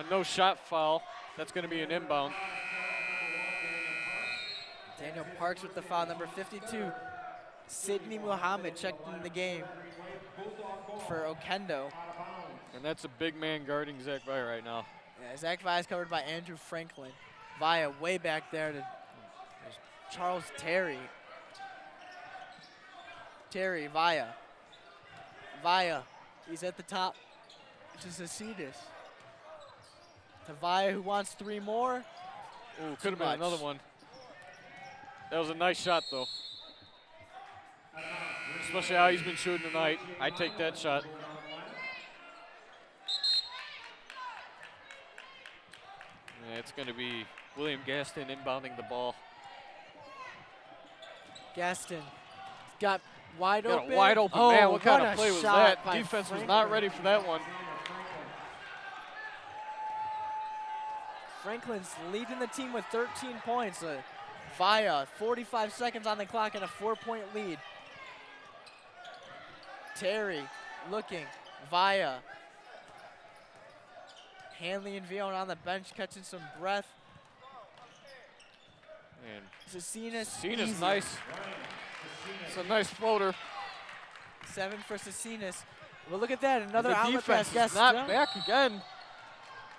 no shot foul. That's going to be an inbound. Daniel Parks with the foul, number 52. Sidney Muhammad checked in the game for Okendo. And that's a big man guarding Zach Via right now. Yeah, Zach Via is covered by Andrew Franklin. Via way back there to Charles Terry. Terry, Via. Via, he's at the top. To Cecinas. To Via, who wants 3 more. Ooh, could have been much. another one. That was a nice shot, though. Especially how he's been shooting tonight. I take that shot. Yeah, it's going to be William Gaston inbounding the ball. Gaston got wide Got open. a wide open Oh, man. What kind a of play was shot that? by Defense was Franklin. not ready for that one. Franklin's leading the team with 13 points. Via, 45 seconds on the clock and a 4-point lead. Terry looking. Via. Hanley and Vion on the bench catching some breath. And Cecinas. Cena's easy. nice. It's a nice floater. 7 for Cecinas. Well, look at that. Another the outlet pass. defense is not back again.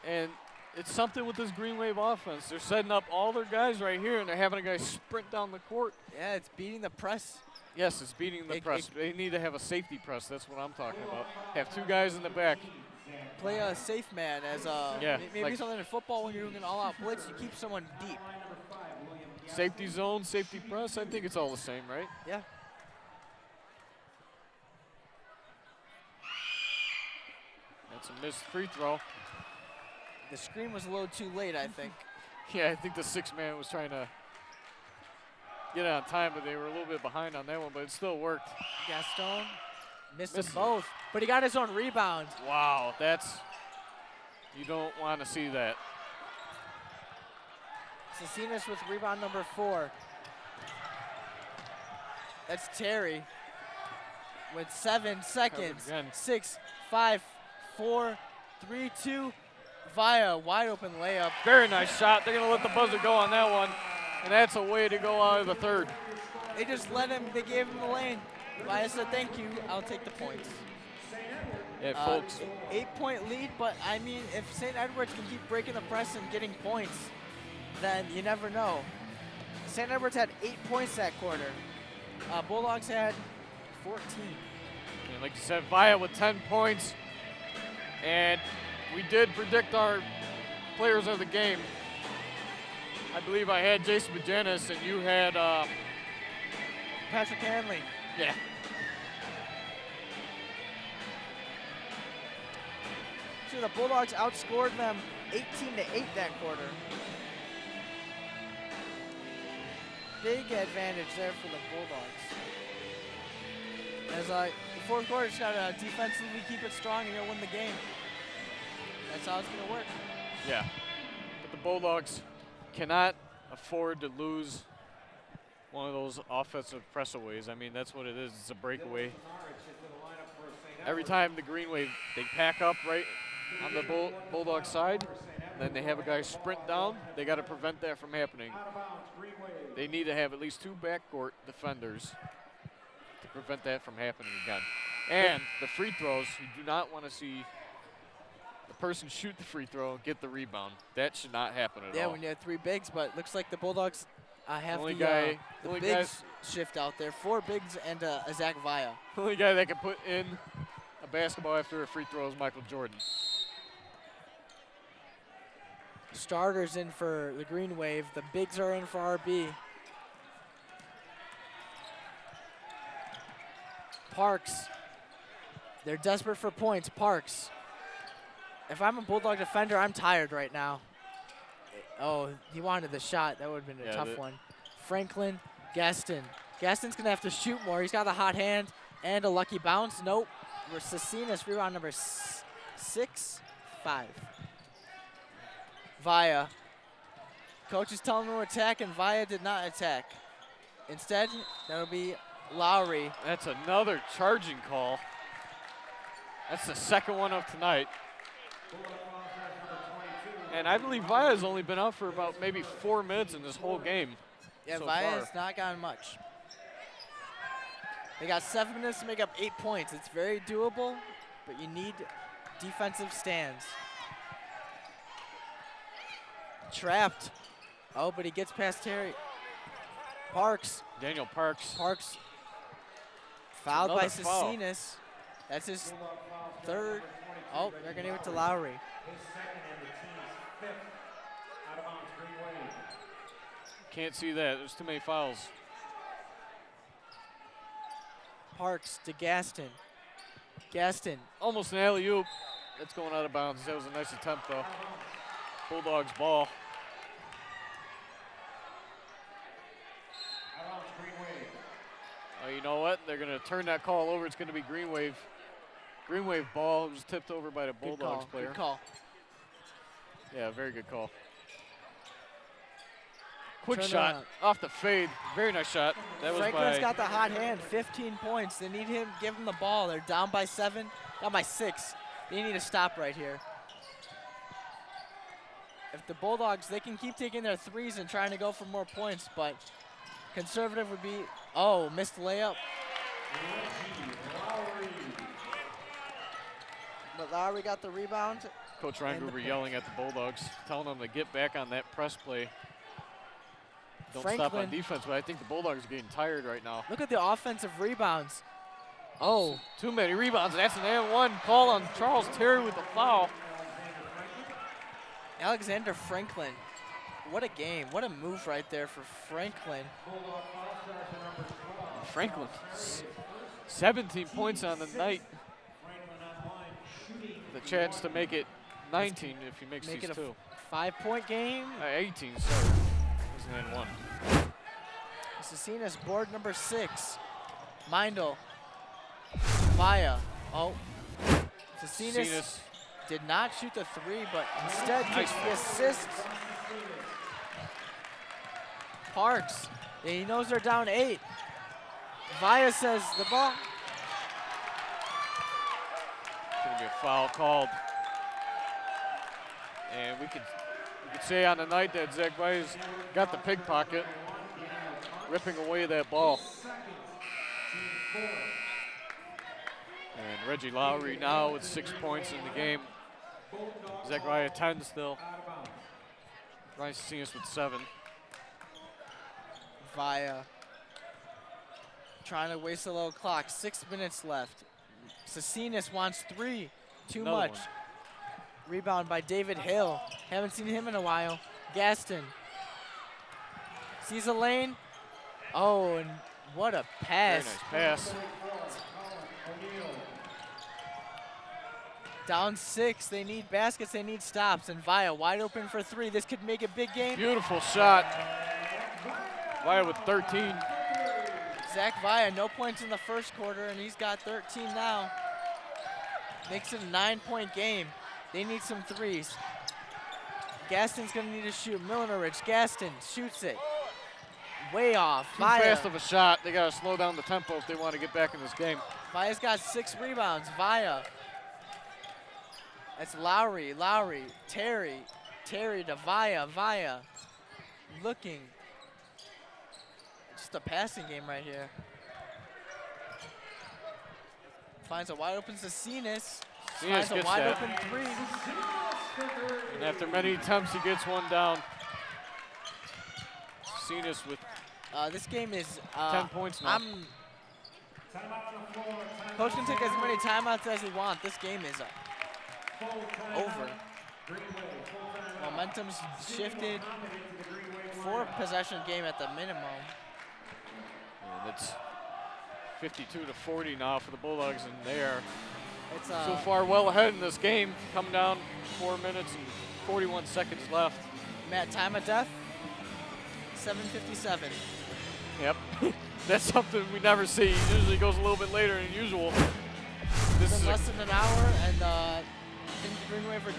And it's something with this Green Wave offense. They're setting up all their guys right here, and they're having a guy sprint down the court. Yeah, it's beating the press. Yes, it's beating the It- press. They need to have a safety press. That's what I'm talking about. Have 2 guys in the back. Play a safe man as a Yeah, maybe like- something in football when you're doing an all-out blitz. You keep someone deep. Safety zone, safety press. I think it's all the same, right? Yeah. That's a missed free throw. The screen was a little too late, I think. Yeah, I think the 6-man was trying to get it on time, but they were a little bit behind on that one, but it still worked. Gaston missed them Missed it. both, but he got his own rebound. Wow, that's, you don't want to see that. Cecinas with rebound number 4. That's Terry with 7 seconds. again. 6, 5, 4, 3, 2. Via, wide open layup. Very nice shot. They're going to let the buzzer go on that one, and that's a way to go out of the third. They just let him, they gave him the lane. Via said, thank you, I'll take the points. Yeah, folks. 8-point lead, but I mean, if St. Edwards can keep breaking the press and getting points, then you never know. St. Edwards had 8 points that quarter. Bulldogs had 14. And like you said, Via with 10 points. And we did predict our players of the game. I believe I had Jason Majanis and you had Patrick Hanley. yeah. So the Bulldogs outscored them 18-8 that quarter. Big advantage there for the Bulldogs. As the fourth quarter, just gotta defensively keep it strong and you'll win the game. That's how it's gonna work. Yeah. But the Bulldogs cannot afford to lose one of those offensive pressaways. I mean, that's what it is. It's a breakaway. Every time the Green Wave, they pack up right on the Bulldog side, then they have a guy sprint down. They got to prevent that from happening. They need to have at least 2 backcourt defenders to prevent that from happening again. And the free throws, you do not want to see the person shoot the free throw and get the rebound. That should not happen at all. Yeah, when you have 3 bigs, but looks like the Bulldogs have Only the guy- the only bigs guys- shift out there. 4 bigs and a Zach Via. The only guy that can put in a basketball after a free throw is Michael Jordan. Starters in for the Green Wave. The bigs are in for RB. Parks. They're desperate for points. Parks. If I'm a Bulldog defender, I'm tired right now. Oh, he wanted the shot. That would have been a tough one. Franklin, Gaston. Gaston's going to have to shoot more. He's got a hot hand and a lucky bounce. Nope. Cecinas, rebound number 6, 5. Via. Coach is telling him to attack, and Via did not attack. Instead, that'll be Lowry. That's another charging call. That's the second one of tonight. And I believe Via's only been out for about maybe 4 minutes in this whole game. Yeah, so Via's far. not gotten much. They got 7 minutes to make up 8 points. It's very doable, but you need defensive stands. Trapped. Oh, but he gets past Terry. Parks. Daniel Parks. Parks fouled by Another foul. Cecinas. That's his 3rd. Oh, they're going to give it to Lowry. His second and the team's 5th out of bounds Green Wave. Can't see that. There's too many fouls. Parks to Gaston. Gaston. Almost an alley-oop. That's going out of bounds. That was a nice attempt, though. Bulldogs ball. Out of bounds Green Wave. Oh, you know what? They're going to turn that call over. It's going to be Green Wave. Green Wave ball. It was tipped over by the Good Bulldogs call. player. Good call. Yeah, very good call. Quick Turn shot around. off the fade. Very nice shot. That was Franklin's by got the hot hand, 15 points. They need him, give him the ball. They're down by 7, down by 6. They need to stop right here. If the Bulldogs, they can keep taking their threes and trying to go for more points, but conservative would be, oh, missed layup. But Lowry got the rebound. Coach And the Reingruber yelling at the Bulldogs, telling them to get back on that press play. Don't stop on Franklin. defense, but I think the Bulldogs are getting tired right now. Look at the offensive rebounds. Oh, Too many rebounds. That's an and 1 call on Charles Terry with the foul. Alexander Franklin. What a game. What a move right there for Franklin. Franklin, 17 points on the night. The chance to make it 19 if he makes Make these it a 2. 5-point game. 18, sorry. It was an and 1. Cecinas board number 6. Mindel. Via. Oh. Cecinas Cenas. did not shoot the 3, but instead Nice. gets the assist. Parks. He knows they're down 8. Via says the ball. Gonna be a foul called. And we could say on the night that Zach Via's got the pickpocket, ripping away that ball. And Reggie Lowry now with 6 points in the game. Zach Via 10 still. Ryan Cecinas with 7. Via trying to waste a little clock. 6 minutes left. Cecinas wants 3. Too Another much. one. Rebound by David Hill. Haven't seen him in a while. Gaston sees a lane. Oh, and what a Very pass. nice pass. Down 6. They need baskets. They need stops. And Via wide open for 3. This could make a big game. Beautiful shot. Via with 13. Zach Via, no points in the first quarter, and he's got 13 now. Makes it a 9-point game. They need some threes. Gaston's gonna need to shoot. Milner-Rich, Gaston shoots it. Way off. Too Via. fast of a shot. They got to slow down the tempo if they want to get back in this game. Via's got 6 rebounds. Via. That's Lowry, Lowry, Terry to Via, Via. Looking. Just a passing game right here. Finds a wide open Cecinas. Finds a gets wide that. open 3. And after many attempts, he gets one down. Cenas with This game is 10 points now. Coach can take as many timeouts as he wants. This game is over. Momentum's shifted. 4 possession game at the minimum. And it's 52-40 now for the Bulldogs, and they are It's so far well ahead in this game. Come down 4 minutes and 41 seconds left. Matt, time of death, 7:57. Yep. That's something we never see. It usually goes a little bit later than usual. This It's is been a, less than an hour, and things bring away for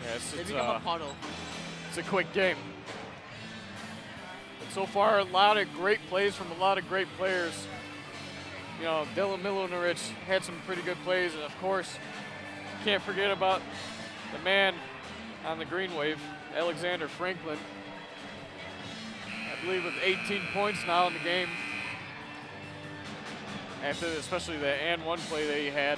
yes, they it's, become a puddle. it's a quick game. But so far, a lot of great plays from a lot of great players. You know, Dylan Milner-Rich had some pretty good plays, and of course, can't forget about the man on the green wave, Alexander Franklin. I believe with 18 points now in the game. After especially the and one play that he had,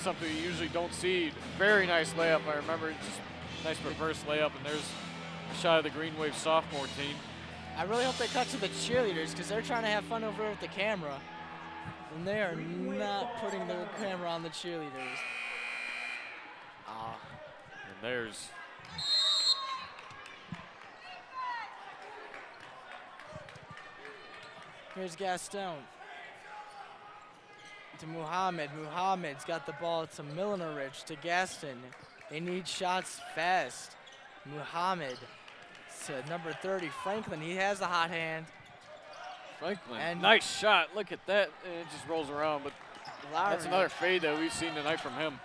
something you usually don't see. Very nice layup. I remember just nice reverse layup, and there's a shot of the green wave sophomore team. I really hope they cut to the cheerleaders because they're trying to have fun over with the camera. And they are not putting their camera on the cheerleaders. And there's Here's Gaston. To Muhammad. Muhammad's got the ball to Milner-Rich, to Gaston. They need shots fast. Muhammad to number 30, Franklin. He has the hot hand. Franklin. And nice shot. Look at that. It just rolls around, but Lowry. that's another fade that we've seen tonight from him.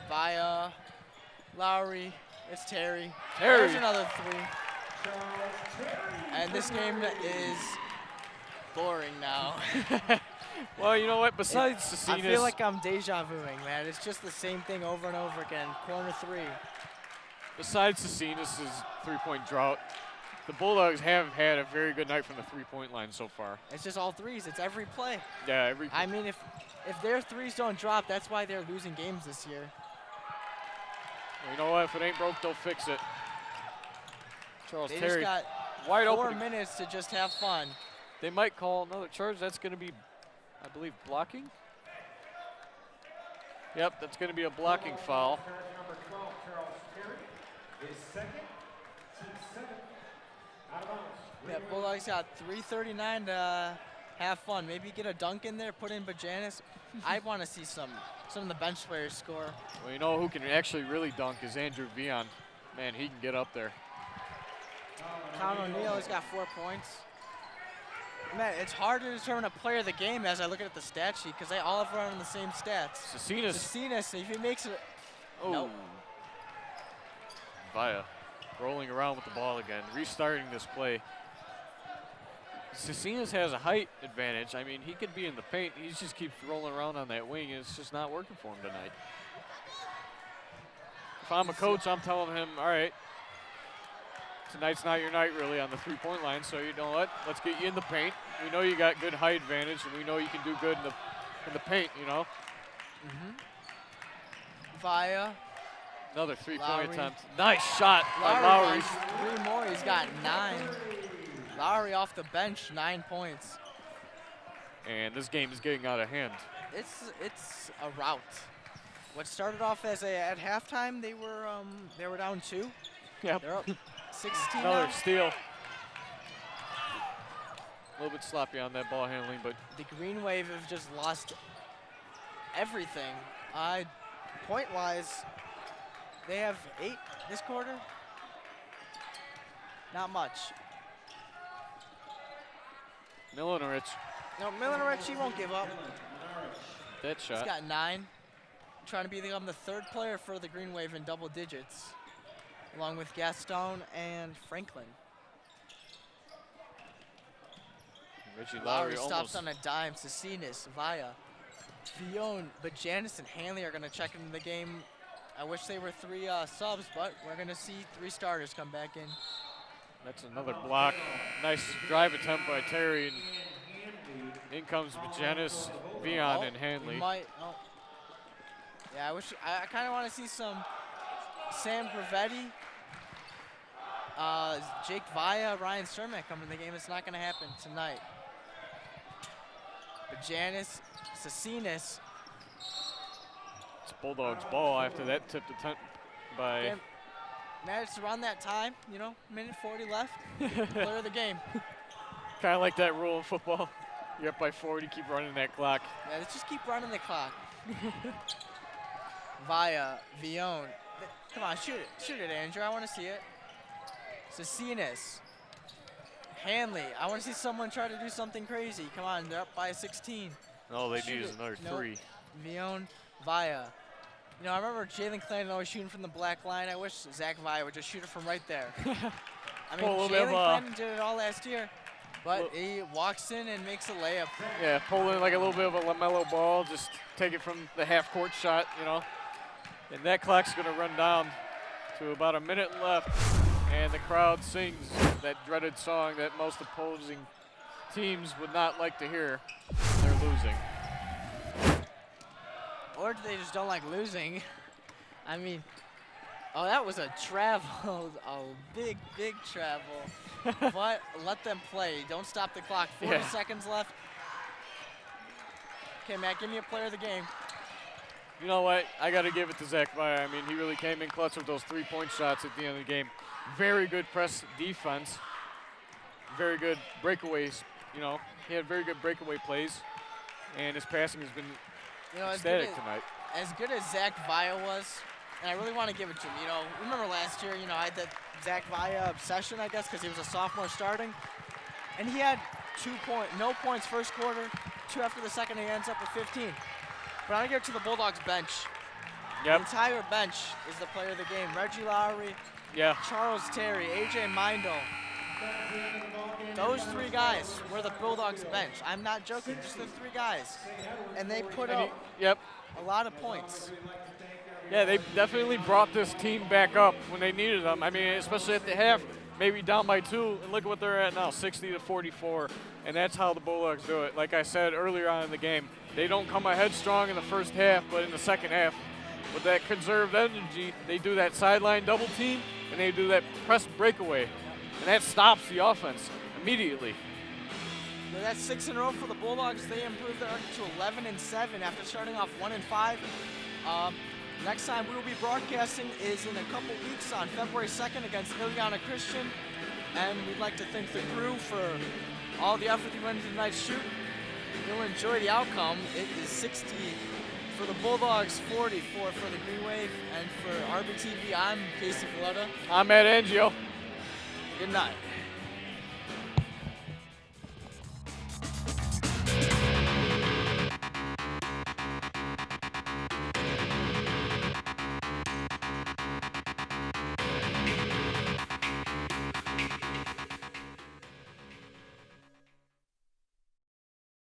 Via Lowry. It's Terry. Terry. There's another 3. And this game is boring now. Well, you know what? Besides Cecinas, I feel like I'm deja vuing, man. It's just the same thing over and over again. Corner 3. besides Cecinas' three-point drought, the Bulldogs have had a very good night from the three-point line so far. It's just all threes. It's every play. Yeah, every. I mean, if their threes don't drop, that's why they're losing games this year. You know what? If it ain't broke, they'll fix it. Charles They Terry, just got wide 4 open. minutes to just have fun. They might call another charge. That's going to be, I believe, blocking. Yep, that's going to be a blocking foul. Number 12, Charles Terry, is second, team 7, out of bounds. Yeah, Bulldogs got 3:39 to have fun. Maybe get a dunk in there, put in Bajanis. I want to see some of the bench players score. Well, you know who can actually really dunk is Andrew Vion. Man, he can get up there. Con O'Neill has got 4 points. Man, it's hard to determine a player of the game as I look at the stat sheet because they all have run on the same stats. Cecinas. Cecinas, if he makes it, Oh. Nope. Via rolling around with the ball again, restarting this play. Cecinas has a height advantage. I mean, he could be in the paint. He just keeps rolling around on that wing. It's just not working for him tonight. If I'm a coach, I'm telling him, all right, tonight's not your night really on the three-point line, so you know what? Let's get you in the paint. We know you got good height advantage, and we know you can do good in the paint, you know? Via. Another three-point Lowry. attempt. Nice shot by Lowry Lowry. wants 3 more. He's got 9. Lowry off the bench, 9 points. And this game is getting out of hand. It's a rout. What started off as at halftime, they were down 2. Yep. They're up 16 Another now. steal. A little bit sloppy on that ball handling, but The Green Wave have just lost everything. Point-wise, they have 8 this quarter. Not much. Milinarich, No, Milinarich, he won't give up. that He's shot. got 9. Trying to become the 3rd player for the Green Wave in double digits, along with Gaston and Franklin. Reggie Lowry Lowry stops almost. on a dime. Cecinas, Via, Fione, but Janice and Hanley are going to check into the game. I wish they were 3 subs, but we're going to see 3 starters come back in. That's another block. Nice drive attempt by Terry. And in comes Janice, Vion, and Hanley. Yeah, I kind of want to see some Sam Gravetti, Jake Via, Ryan Cermak come in the game. It's not going to happen tonight. But Janice, Cecinas. It's Bulldogs ball after that tipped attempt by. Okay, now it's around that time, minute 40 left. Player of the game. Kind of like that rule in football. You're up by 40, keep running that clock. Yeah, let's just keep running the clock. Via, Vion. Come on, shoot it. Shoot it, Andrew. I want to see it. Cecinas. Hanley. I want to see someone try to do something crazy. Come on, they're up by 16. All they Shoot need is it. another Nope. 3. Vion, Via. I remember Jalen Clanton always shooting from the black line. I wish Zach Via would just shoot it from right there. I mean, Pull a little bit Jalen of, Clanton did it all last year, but he walks in and makes a layup. Yeah, pull in like a little bit of a LaMelo ball, just take it from the half-court shot, And that clock's going to run down to about a minute left, and the crowd sings that dreaded song that most opposing teams would not like to hear. They're losing. Or they just don't like losing. I mean, that was a travel, a big, big travel. But let them play. Don't stop the clock. 40 seconds left. Okay, Matt, give me a player of the game. You know what? I got to give it to Zach Via. I mean, he really came in clutch with those 3-point shots at the end of the game. Very good press defense. Very good breakaways. He had very good breakaway plays. And his passing has been static tonight. As good as Zach Via was, and I really want to give it to him. Remember last year, I had that Zach Via obsession, I guess, because he was a sophomore starting. And he had no points first quarter, 2 after the second, and he ends up with 15. But I'm going to give it to the Bulldogs bench. Yep. The entire bench is the player of the game. Reggie Lowry, Charles Terry, AJ Mindel. Those 3 guys were the Bulldogs bench. I'm not joking, just the 3 guys. And they put up a lot of points. Yeah, they definitely brought this team back up when they needed them. I mean, especially at the half, maybe down by 2, and look at what they're at now, 60-44. And that's how the Bulldogs do it. Like I said earlier on in the game, they don't come ahead strong in the first half, but in the second half, with that conserved energy, they do that sideline double team, and they do that press breakaway. And that stops the offense immediately. That's 6 in a row for the Bulldogs. They improved their record to 11-7 after starting off 1-5. Next time we will be broadcasting is in a couple weeks on February 2nd against Ileana Christian. And we'd like to thank the crew for all the effort they went into tonight's shoot. You'll enjoy the outcome. It is 60 for the Bulldogs, 44 for the Green Wave. And for RBTV, I'm Casey Valletta. I'm Matt Angio. Good night.